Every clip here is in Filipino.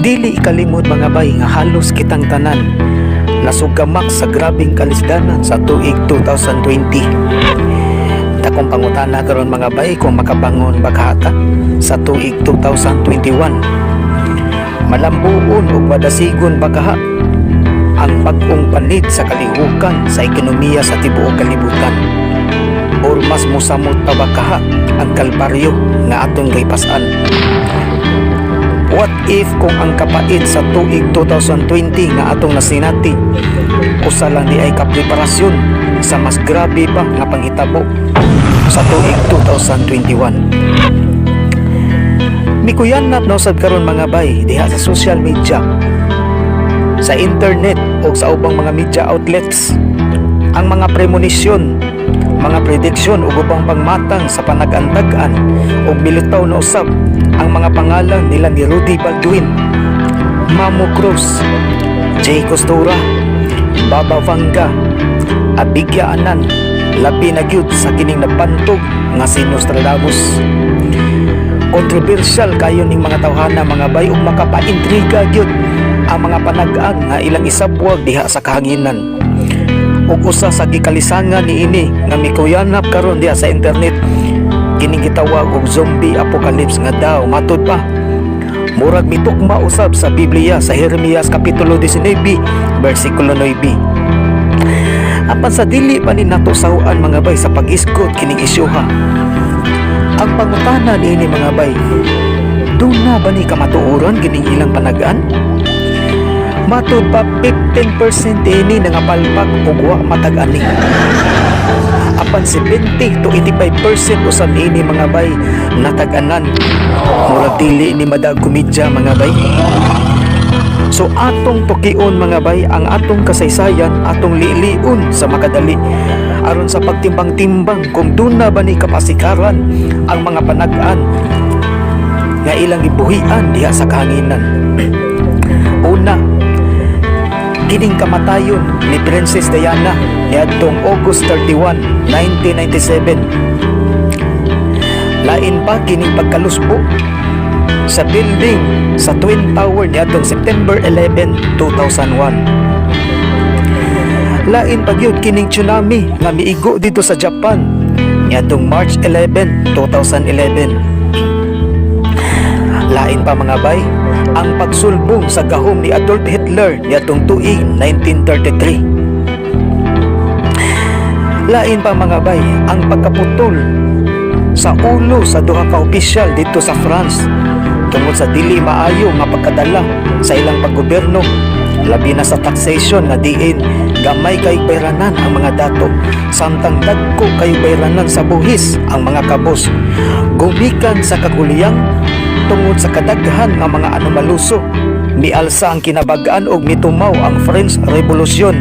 Dili ikalimod mga bay nga halos kitang tanan nasugamak sa grabing kalisdanan sa tuig 2020. Dakong pangutana karon mga bay kung makabangon baghata sa tuig 2021. Malambuon ug madasigon bagaha ang bag-ong panid sa kalihukan sa ekonomiya sa tibuok kalibutan. Or mas musamot pa bakaha ang kalbaryo nga atong gipasan. What if kung ang kapait sa tuig 2020 nga atong nasinati usa lang di ay kapreparasyon sa mas grabe pa nga panghitabo sa tuig 2021. Mikuyanap na usab karon mga bay diha sa social media, sa internet o sa ubang mga media outlets ang mga premonition, mga prediksyon ug ubang pangmatang sa panag-antagan ug militaw na usab ang mga pangalan nila ni Rudy Baldwin, Mamo Cruz, Jay Costura, Baba Vanga, Abigya Anan, labi na gyud sa kining nagpantog nga si Nostradamus. Kontrobersyal kayo ning mga tawhana mga bay ug makapaintriga gyud ang mga panag-ag nga ilang isabwag diha sa kahanginan. Ug usa sa gikalisangan niini nga mikuyanap karon diha sa internet kining gitawag og zombie apocalypse nga daw matud pa murag mitukma usab sa Biblia sa Jeremias kapitulo 19 bersikulo 9. Apan sa dili pa ni nato sahuan mga bay sa pag-isgot kining isyuha, ang pangutana niini mga bay, duna ba ni kamatuoran kining ilang panag-an? Matud pa 15% ini nangapalpak ug wa matag-ani. Apan 70 to 85% usab ini mga bay natag-anan. Murag dili ni madag komedya mga bay. So atong tukion mga bay ang atong kasaysayan, atong liliun sa makadali aron sa pagtimbang-timbang kung duna ba ni kapasikaran ang mga panag-an nga ilang gibuhian diha sa kahanginan. Una, kining kamatayon ni Princess Diana niadtong August 31, 1997. Lain pa kining pagkalusbo sa building sa Twin Tower niadtong September 11, 2001. Lain pa gyud kining tsunami nga miigo dito sa Japan niadtong March 11, 2011. Lain pa mga bay ang pagsulbong sa gahom ni Adolf Hitler niadtong tuig 1933. Lain pa mga bay ang pagkaputol sa ulo sa duha ka opisyal dito sa France tungod sa dili maayo nga pagkadala sa ilang paggobyerno, labi na sa taxation nga diin gamay kay bayranan ang mga dato samtang dagko kay bayranan sa buhis ang mga kabos, gumikan sa kaguliyang tungod sa kadaghan nga mga anomaluso. Mialsa ang kinabag-an og mitumaw ang French Revolution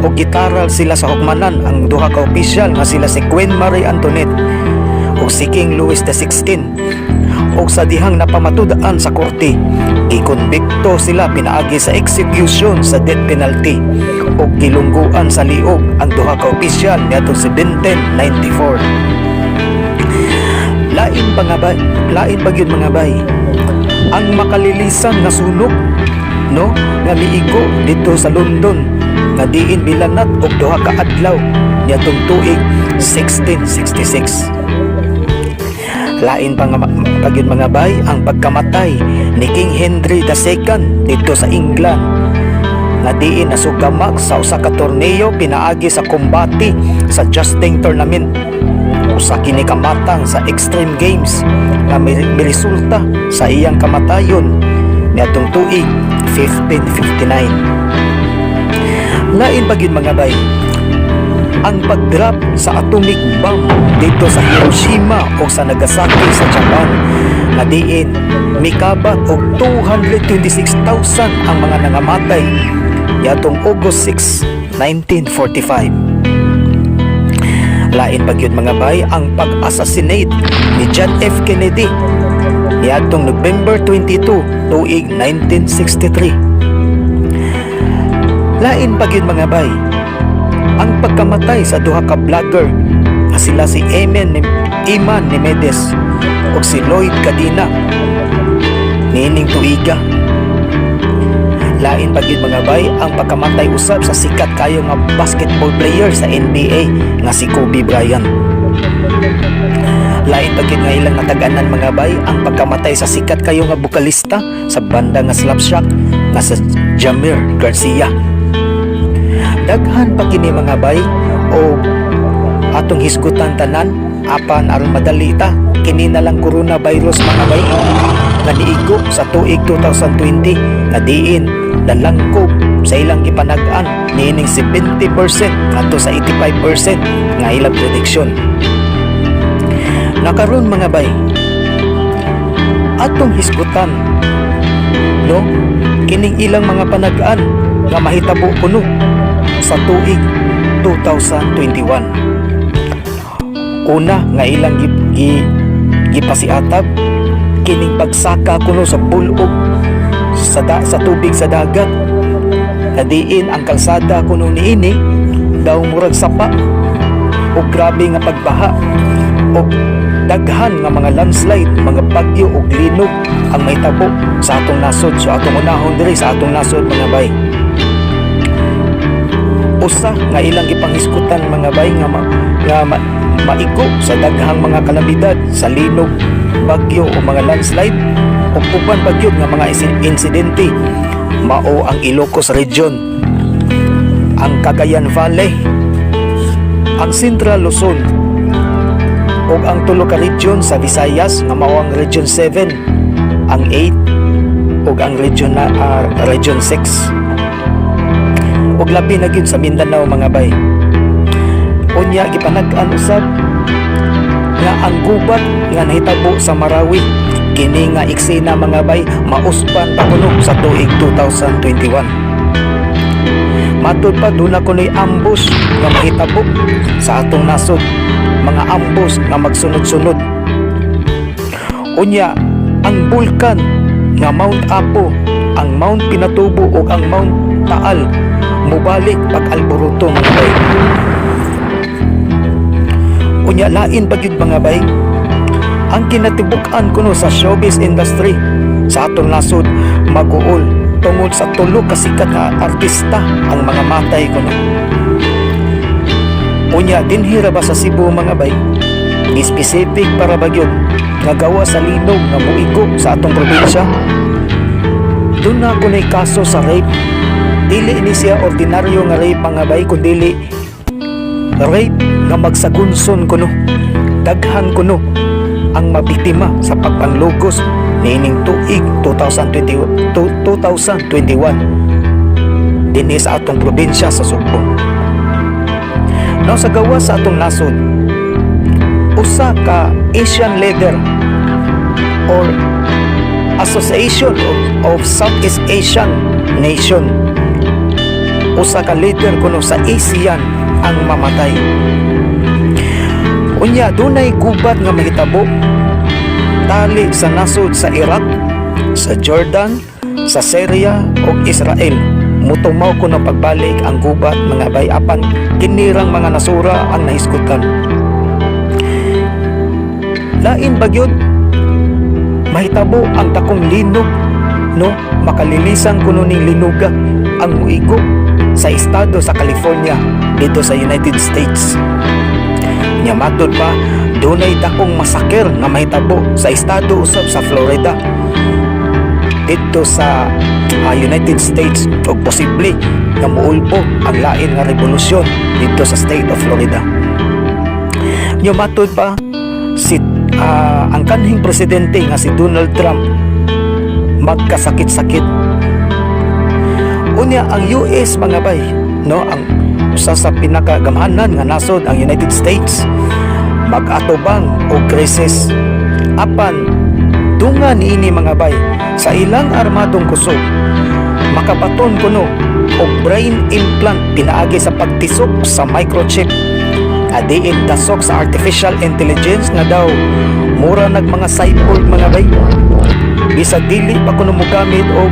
ug gitaral sila sa hukmanan ang duha ka opisyal nga sila si Queen Marie Antoinette ug si King Louis XVI. ug sa dihang napamatud-an sa korte, gikonbikto sila pinaagi sa execution sa death penalty ug gilungguan sa liog ang duha ka opisyal niadtong 1794. Lain pa gyud mga bay ang makalilisan nga sunog nga miigo dito sa London nga diin bilanat og duha ka adlaw niadtong tuig 1666. Lain pa nga pagyud mga bay ang pagkamatay ni King Henry II dito sa England nga diin nasugamak sa usa ka torneo pinaagi sa kombate sa jousting tournament. Usa kini kamatang sa Extreme Games nga miresulta sa iyang kamatayon niadtong tuig 1559. Lain pa gyud mga bay ang pagdrop sa atomic bomb dito sa Hiroshima o sa Nagasaki sa Japan na diin mikabat og 226,000 ang mga nangamatay niadtong August 6, 1945. Lain pa gyud mga bay ang pag-assassinate ni John F. Kennedy niadtong November 22, tuig 1963. Lain pa gyud mga bay ang pagkamatay sa duha ka vlogger nga sila si Iman Nemedes ug si Lloyd Cadena niining tuiga Lain pa gyud mga bay ang pagkamatay usab sa sikat kayo nga basketball player sa NBA nga si Kobe Bryant. Lain pa gyud nga ilang natag-anan mga bay ang pagkamatay sa sikat kayo nga bokalista sa banda nga Slapshot nga sa Jamir Garcia. Daghan pa kini mga bay o atong hisgutan tanan apan aron madali ta kini na lang coronavirus mga bay nga niigo sa tuig 2020 nga diin dalangkob sa ilang gipanag-an niining 70% ngadto sa 85% nga ilang prediksyon. Nakaron mga bay atong hisgutan no kining ilang mga panag-an nga mahitabo kuno sa tuig 2021. Una nga ilang gipasiatab kining pagsaka kuno sa bulog sa tubig sa dagat na diin ang kalsada kuno niini daw murag sapa o grabe nga pagbaha o daghan nga mga landslide, mga bagyo o linog ang mahitabo sa atong nasod. So atong unahon diri sa atong nasod mga bay. Usa nga ilang gipanghisgutan mga bay nga maigo sa daghang mga kalamidad sa linog, bagyo o mga landslide o uban bagyo nga mga insidente mao ang Ilocos Region, ang Cagayan Valley, ang Central Luzon ug ang tulo ka region sa Visayas nga mao ang Region 7, ang 8 ug ang Region 6 ug labi na gyud sa Mindanao mga bay. Unya gipanag-an usab nga ang gubat nga nahitabo sa Marawi kini nga eksena mga bay mausban pa kuno sa tuig 2021. Matud pa duna kuno'y ambush nga mahitabo sa atong nasod, mga ambush nga magsunod-sunod. Unya ang bulkan nga Mount Apo, ang Mount Pinatubo ug ang Mount Taal mubalik pag-alboroto mga bay. Unya lain pa gyud mga bay ang kinatibuk-an kuno sa showbiz industry sa atong nasod mag-uol tungod sa tulo ka sikat nga artista ang mga matay kuno. Unya dinhi ra ba sa Cebu mga bay specific para ba gyud nga gawa sa linog nga muigo sa atong probinsya. Doon na kunay kaso sa rape. Dili ini siya ordinaryo nga rape mga bay kundi rape nga magsagunson kuno. Daghan kuno ang mabiktima sa pagpanglugos niining tuig 2021 dinhi sa atong probinsya sa Sugbo. Now sa gawa sa atong nasod, usa ka Asian leader or Association of Southeast Asian Nation, usa ka leader kuno sa ASEAN ang mamatay. Unya dunay gubat nga mahitabo tali sa nasod sa Iraq, sa Jordan, sa Syria ug Israel. Mutumaw ko na pagbalik ang gubat mga bay apan kinirang mga nasura ang nahisgutan. Lain bagyod mahitabo ang takong linog no makalilisan kuno ning linuga ang muigo sa estado sa California dito sa United States. Nya matod pa dunay dakong masaker nga mahitabo sa estado usab sa Florida dito sa United States ug posible nga muulpo ang lain nga revolusyon dito sa state of Florida. Nya matod pa ang kanhing presidente nga si Donald Trump magkasakit-sakit. Unya ang US mga bay no ang usa sa pinakagamhanan nga nasod ang United States mag-atubang og krisis apan dunga niini mga bay sa ilang armadong kusog makabaton kuno og brain implant pinaagi sa pagtisok sa microchip adiin dasok sa artificial intelligence nga daw mura nag mga cyborg mga bay bisag dili pa kuno mogamit og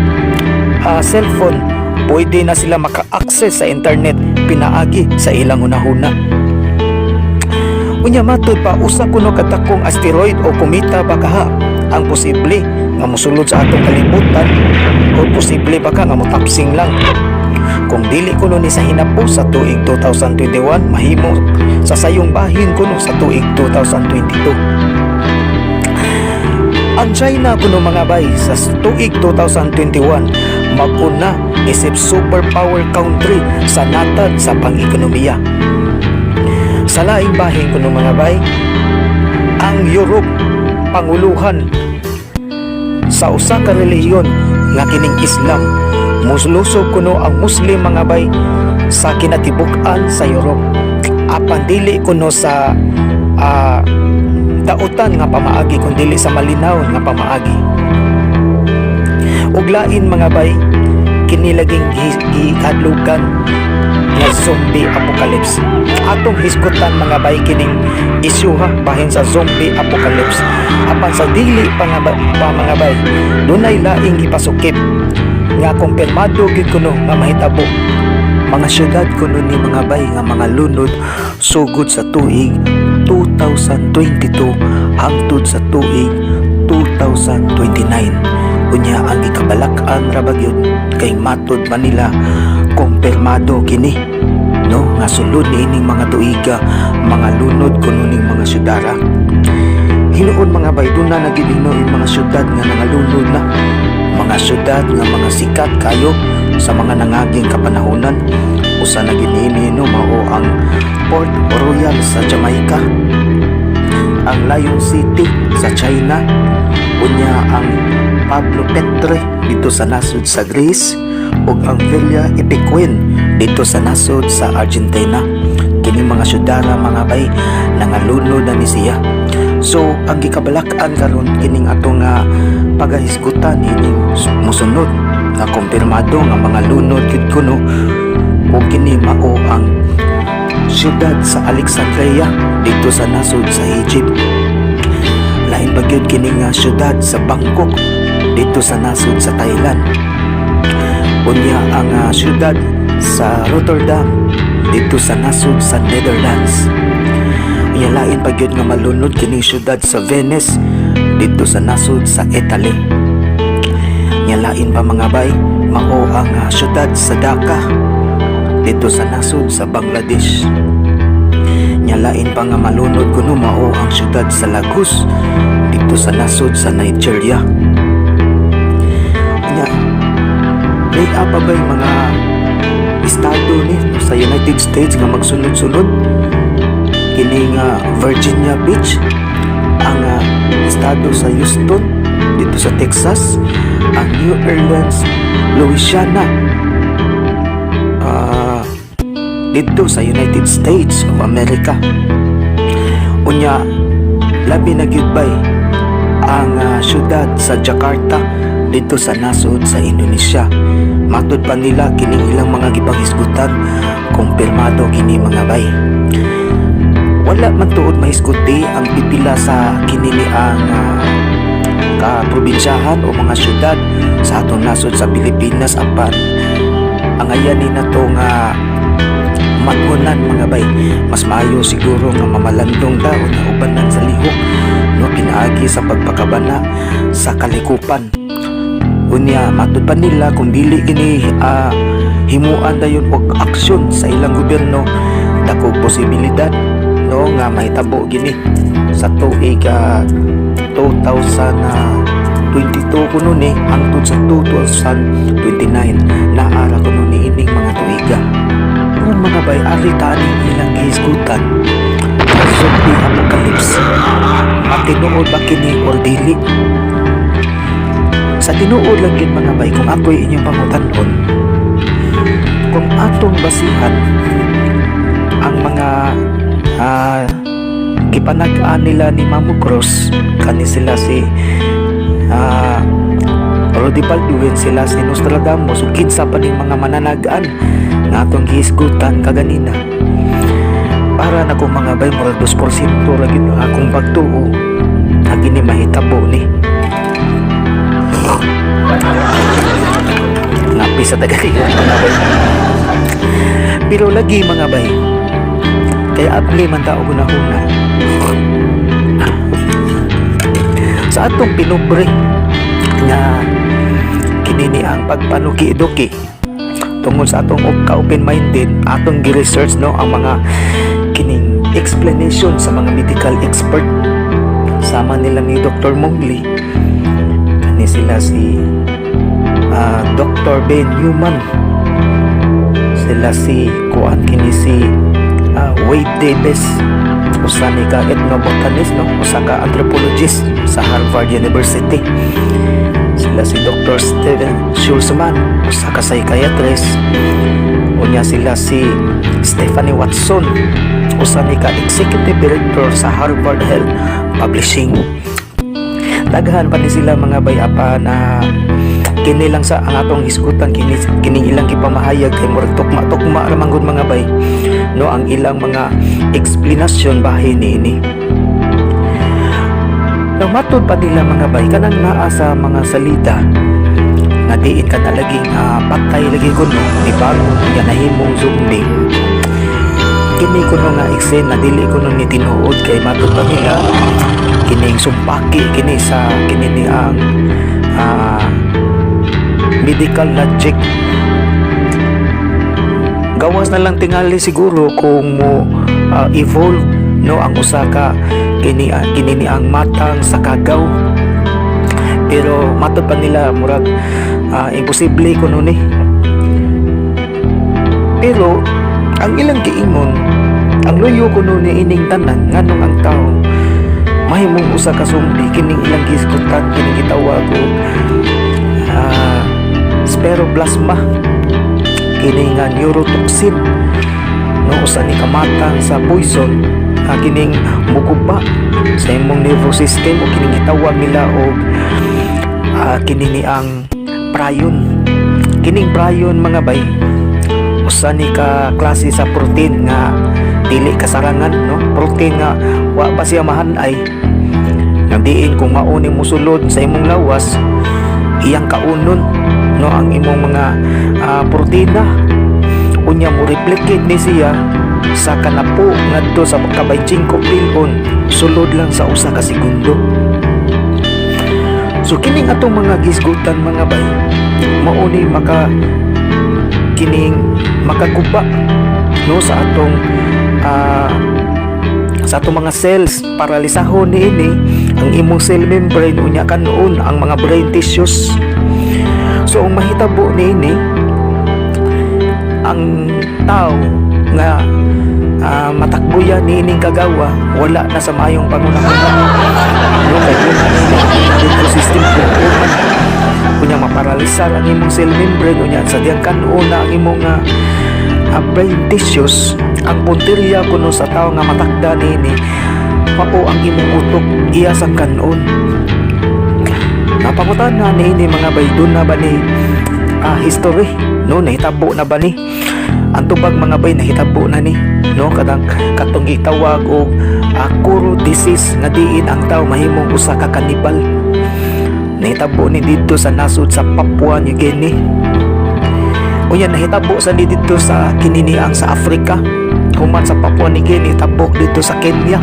cellphone pwede na sila maka-access sa internet pinaagi sa ilang hunahuna. Unya matod pa usa kuno katakong asteroid o kometa bakaha ang posible nga mosulod sa atong kalibutan o posible pa ka nga motapsing lang. Kung dili kuno ni sa hinapo sa tuig 2021, mahimo sa sayong bahin kuno sa tuig 2022. Ang China kuno mga bay sa tuig 2021 mag-una isip superpower country sa natad sa pang-ekonomiya. Sa laing bahin kuno mga bay, ang Europe panguluhan sa usa ka relihiyon nga kining Islam. Muslusog kuno ang Muslim mga bay sa kinatibuk-an sa Europe. Apan dili kuno sa dautan nga pamaagi kun dili sa malinaw nga pamaagi. Ug lain mga bay kini laging gihadlukan nga zombie apocalypse. Atong hisgutan mga bay kining isyu ha bahin sa zombie apocalypse. Apan sa dili pa mga bay dunay laing gipasukip nga kumpirmado gid kuno nga mahitabo mga syudad kuno ni mga bay nga mga lunod sugod sa tuig 2022 hangtod sa tuig 2029. Unya ang gikabalak-an ra bagyod kay matud Manila kumpirmado kini no nga sulod niining mga tuiga mga lunod kuno ning mga syudara. Hinuon mga bay duna nagibino yung mga syudad nga nangalunod na mga syudad nga mga sikat kayo sa mga nangaging kapanahonan. Usa na ginini no mao ang Port Royal sa Jamaica, ang Lion City sa China, unya ang Pablo Petre dito sa nasod sa Greece, ug ang Villa Ipequén dito sa nasod sa Argentina. Kini mga syudara mga bay nangalunod na ni siya. So ang gikabalak-an karon kining atong pagahisgutan ining musunod nga kumpirmado nga mga lunod gid kuno o kini mao ang syudad sa Alexandria dito sa nasod sa Egypt. Lain pa gyud kini nga syudad sa Bangkok dito sa nasod sa Thailand. Unya ang syudad sa Rotterdam dito sa nasod sa Netherlands. Unya lain pa gyud nga malunod kini syudad sa Venice dito sa nasod sa Italy. Unya lain pa mga bay mao ang syudad sa Dhaka dito sa nasod sa Bangladesh. Nyalain pa nga malunod kuno mao ang syudad sa Lagos dito sa nasod sa Nigeria. Nya may apa ba yung mga estado ni sa United States nga magsunod-sunod? Kini nga Virginia Beach, ang estado sa Houston dito sa Texas, ang New Orleans, Louisiana dito sa United States of America. Unya labi na gyud bay ang syudad sa Jakarta dito sa nasod sa Indonesia. Matud pa nila kining ilang mga gipanghisgutan kumpirmado kini mga bay. Wala man tuod mahisguti ang pipila sa kini ang kaprobinsyahan o mga syudad sa atong nasod sa Pilipinas apan ang ayan ni nato nga magunan mga bay. Mas maayo siguro nga mamalandong daon na ubanan sa lihok no pinaagi sa pagpakabana sa kalikupan. Unya matud pa nila kung dili gini himuan dayon og aksyon sa ilang gobyerno dako posibilidad no nga mahitabo gini sa tuig 2022 kuno ni hangtod sa 2029 naara kuno ni ining mga tuiga. Kung mga bay aritaan ilang gihisgutan zombie apocalypse matinuod ba kini or dili? Sa tinuod lang yun mga bay kung ako'y inyong pangutanon, kung atong basihan ang mga gipanag-an nila ni Mamu Cross, kani sila si Rudy Baldwin, sila si Nostradamus, ug kinsa pa ning mga mananagaan nga atong gihisgutan kaganina. Para na kung mga bay murag 2% ra gyud akong pagtuo na kini mahitabo ni napi sa tagalihan mga bay. Pero lagi mga bay kaya apli man tao gunahuna sa atong pinubre nga kini ang pagpanuki-duki tungod sa atong ka-open-minded atong gi-research no ang mga kining explanation sa mga medical expert. Sama nila ni Dr. Mongli, kani sila si Dr. Ben Newman, sila si kuan kini si Wade Davis, usa ni ka ethnobotanist no, usa ka anthropologist sa Harvard University. Sila si Dr. Steven Schulzman, usa ka psychiatrist. Unya sila si Stephanie Watson, usa ni ka executive director sa Harvard Health Publishing. Daghan pa ni sila mga bayapa na kini lang sa ang atong hisgutan, kini ilang gipamahayag kay murag tukma-tukma ra manggod mga bay no ang ilang mga explanation bahin niini. Matod pa nila mga bay kanang naa sa mga salita nga diin ka na laging patay lagi kuno ni bago nga nahimong zombie. Kini kuno nga eksena dili kuno ni tinuod kay matod pa nila kining sumpaki kini sa kini ni ang medical logic. Gawas na lang tingali siguro kung mo evolve no ang usa ka kini ni ang matang sa kagaw, pero matod pa nila murag imposible kuno ni. Pero ang ilang giingon ang luyo kuno ni ining tanan nganong ang tao mahimong usa ka zombie kining ilang gisgutan kining gitawag og spiroplasma, kini nga neurotoxin no usa ni kamatang sa poison kining muguba sa imong nervous system o kining gitawag nila og kini ni ang prion. Kining prion mga bay usa ni ka klase sa protein nga dili kasarangan no, protein nga wa pa siya mahanay nang diin kung mauni mo sulod sa imong lawas iyang kaunon no ang imong mga proteina unya mo replicate ni siya sa kanapo ngadto sa kabay 5 bilyon sulod lang sa usa ka segundo. So kining atong mga gisgutan mga bay mauni kining makaguba no sa atong mga cells, paralisahon niini ang imong cell membrane unya kanon ang mga brain tissues. So ang mahitabo niini ang tao nga matakbuyan niining kagawa wala na sa mayong pangunahon no kay yung system kuman kunya maparalisar ang imong cell membrane unya sa diyang kanon ang imong brain tissues. Ang punteriya kuno sa tao nga matakda niini mao ang imong utok iya sa kanon. Napangutan na niini mga baydon na ba ni history no nahitabo na ba ni ang tubag mga bay nahitabo na ni no katong gitawag og Kuro disease nga diin ang tao mahimong usa ka kanibal. Nahitabo ni dito sa nasud sa Papua New Guinea. Unya nahitabo sa dito sa kininiang sa Africa, human sa Papua New Guinea, tabok dito sa Kenya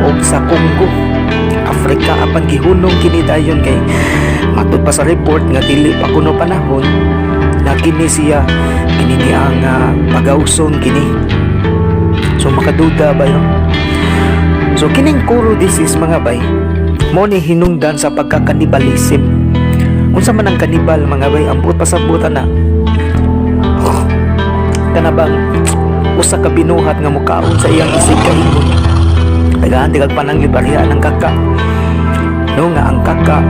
o sa Congo, Africa. Apan gihunong kini dayon kay matud pa sa report nga dili pa kuno panahon na kini siya kininiang pagawson kini. So makaduda ba yun? So kining Kuro disease mga bay mo ni hinungdan sa pagkakanibalism. Unsa man ang kanibal mga bay, ambot pasabutan na kanabang usa ka binuhat nga mukaon sa iyang isig kaingon. Daghan tigag pananglibarya ng kaka no nga ang kaka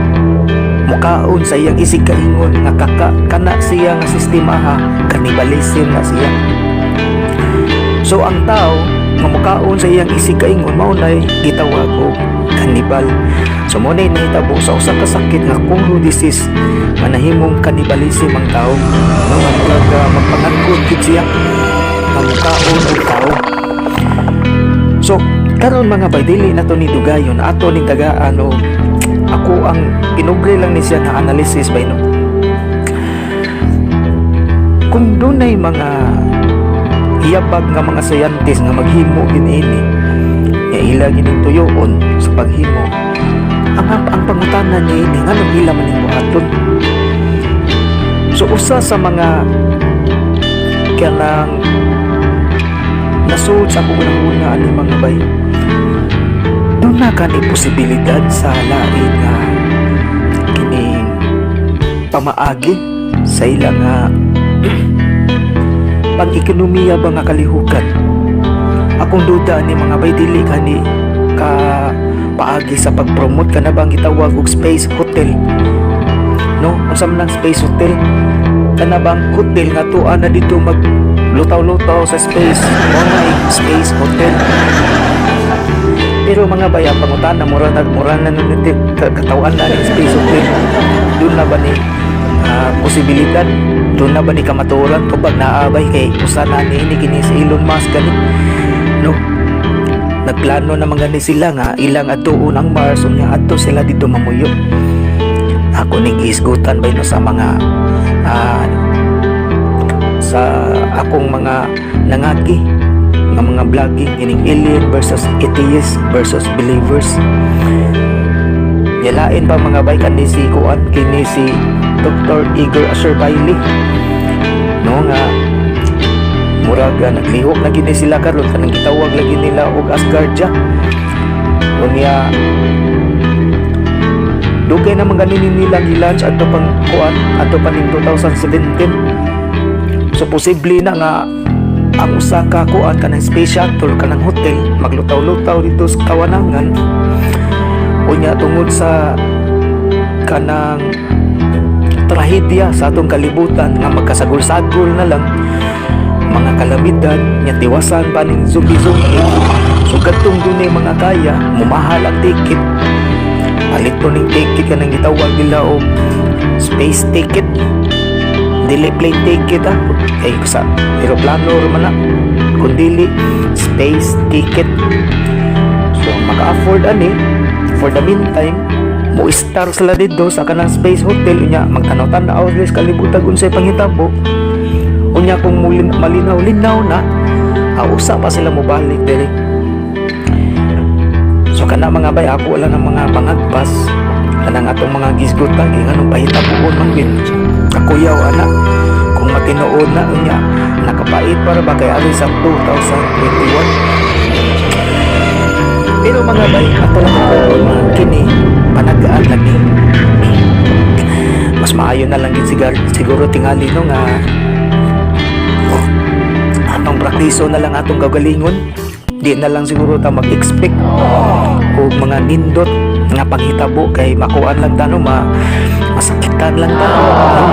mukaon sa iyang isig kaingon nga kaka kana siya nga sistema kanibalism na siya. So ang tao nga mukaon sa iyang isig kaingon mao nay gitawag og kanibal. So mo nay nahitabo sa usa ka sakit nga Kuro disease nga nahimong kanibalism ang tao no nga murag magpangagkod gid siya nga mukaon og tao. So karon mga bay dili na to ni dugayon ato ning tagaan o ako ang pinugre lang ni siya nga analysis bay no. Kung dunay mga iyabag nga mga scientist nga maghimo giniini nga ila gining tuyoon sa paghimo ang pangutanan niini nganong ila man imo aton So usa sa mga kanang nasud sa akong unang-una ani mga bay, doon na kani posibilidad sa lain nga kining pamaagi sa ilang nga pang-ekonomiya ba nga kalihukan. Akong duda ni mga bay, dili kani ka paagi sa pag-promote ka na bang gitawag og space hotel, no? Unsa man ang space hotel, kana bang hotel nga tuan na dito mag lutaw-lutaw sa space, mo na space hotel. Pero mga bay, ang pangutan na mura na nunitin katawan na ng space hotel, doon na ba ni posibilidad, doon na ba ni kamaturan o pag naabay kay usana ni kini si Elon Musk gani, no? Nagplano naman gani sila nga ilang atuon ang Mars, unya adto sila dito mamuyo. Ako ning isgutan ba no sa mga sa akong mga nangagi nga mga vlogging ining alien versus atheist versus believers. Yalain pa mga bay kani si kuan kini si Dr. Igor Asherbaili, no, nga murag naglihok na gini sila karon kanang gitawag lagi nila og Asgardia. Unya dugay na mga nilang i-launch ato pang kuan ato pa ning 2017. So posible na nga ang usa ka kuan kanang space shuttle kanang hotel maglutaw-lutaw dito sa kawanangan. Unya tungod sa kanang trahedya sa atong kalibutan nga magkasagol-sagol na lang mga kalamidad nya tiwasan pa ning zombie-zombie. So kadtong dunay mga kaya mumahal ang ticket, palit to ning ticket kanang gitawag nila og space ticket, dili plane ticket kay sa eroplano ra man na kundili space ticket. So maka-afford ani for the meantime mo star sila dito sa kanang space hotel unya magtanaw-tanaw sa kalibutan unsay panghitabo. Unya kung malinaw-linaw na usa pa sila mobalik diri. So kana mga bay, ako wala ng mga pangagpas kanang atong mga gisgutan kay nganong pahitabuon man gid. Ako yaw ana kung matinuod na unya nakapait para ba kay ali sa 2021. Pero mga bay, ato lang ako kini panagaan lagi. Mas maayo na lang gid siguro tingali no nga atong praktiso na lang atong gagalingon. Di na lang siguro ta mag-expect o mga nindot nga panghitabo kay makuan lang ta no, masakitan lang ta,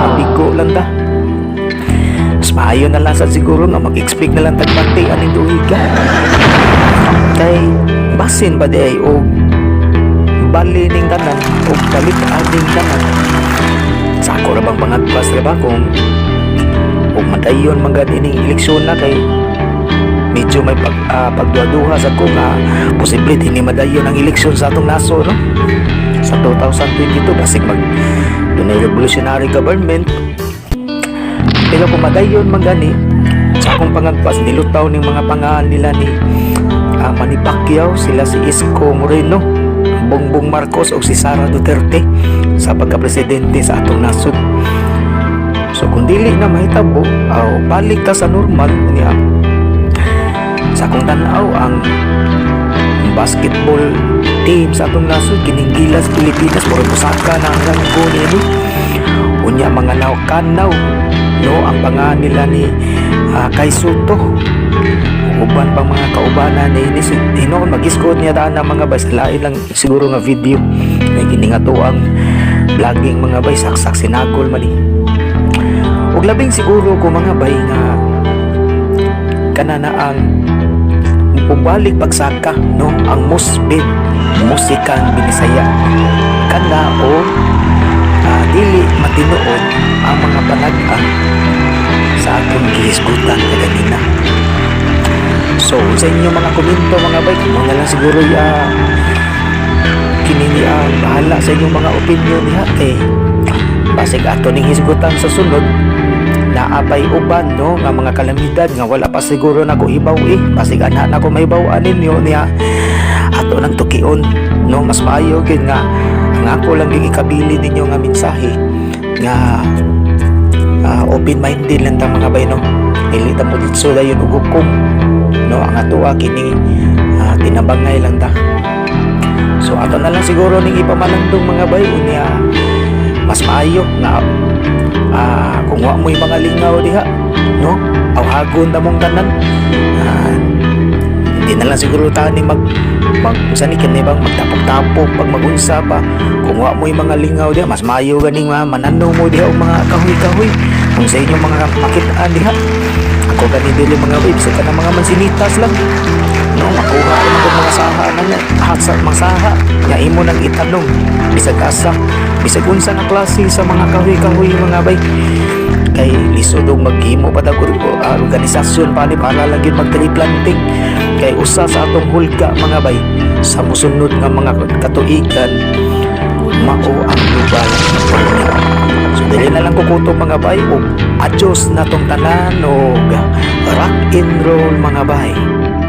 mabigo lang ta. Mas maayo na lang sa siguro nga mag-expect na lang tagpati aning duhiga. Kay basin ba di ay o bali ning tanan o balik ading tanan. Sa ako ra bang pangagpas ra ba kung madayon man gani ning eleksyon na kay medyo may pagduha sa ko nga posible din madayon ang eleksyon sa atong naso no sa 2022 basig mag dunay revolutionary government. Pero kung madayon man gani sa akong pangagpas nilutaw ning mga pangalan nila ni Manny Pacquiao, sila si Isko Moreno, Bongbong Marcos o si Sara Duterte sa pagka-presidente sa atong nasod. So kung dili na mahitabo balik ta sa normal niya sa akong tanaw ang basketball team sa atong nasod kining Gilas Pilipinas puro pusaka na ang ranggo niya unya mga naw-kanaw no ang pangalan nila ni Kai Soto uban pang mga kaubanan ni Hinoon mag-iskot niya daan ng mga bay lain lang siguro nga video may giningato ang vlogging mga bay saksak sinagol man ug labing siguro ko mga bay nga kanana ang pubalik pagsaka no ang musbid musikang Binisaya kana o dili matinuod ang mga panag-ang sa atong gihisgutan kanina. So sa inyo mga komento mga bay kung na lang siguro kinini ang bahala sa inyong mga opinion niya basig ato ning hisgutan sa sunod naapay uban no nga mga kalamidad nga wala pa siguro nako ibaw basig ana nako mahibaw-an ninyo niya ato nang tukion no mas maayo gid nga ako lang gig ikabili ninyo nga mensahe nga open-minded lang ta mga bay no. Dili ta mo ditso dayon og hukom no, ang atoa kini tinabangay lang ta. So ato na lang siguro ning ipamalandong mga bay unya mas maayo na kung wa mo'y mga lingaw diha no, awhagon na mong tanan. Hindi na lang siguro tani sani kini bang magtapok-tapok pag magunsa pa. Kung wa mo'y mga lingaw diha mas maayo ganing mananaw mo diha og mga kahoy-kahoy kung sa inyo mga makitaan diha. Ako gani dili mga bay sa kanang mga mansinitas lang no, makuha ko ng mga saha na hatsa mga saha nya imo nang itanong bisag asa bisag unsa nga klase sa mga kahoy-kahoy mga bay. Kay lisod og maghimo pa daw organisasyon pa ni para lagi mag-tree planting. Kay usa sa atong hulga mga bay sa mosunod nga mga katuigan mao ang global warming. So dili na lang kukuto mga bay og adjust na tong tanan og rock and roll mga bay.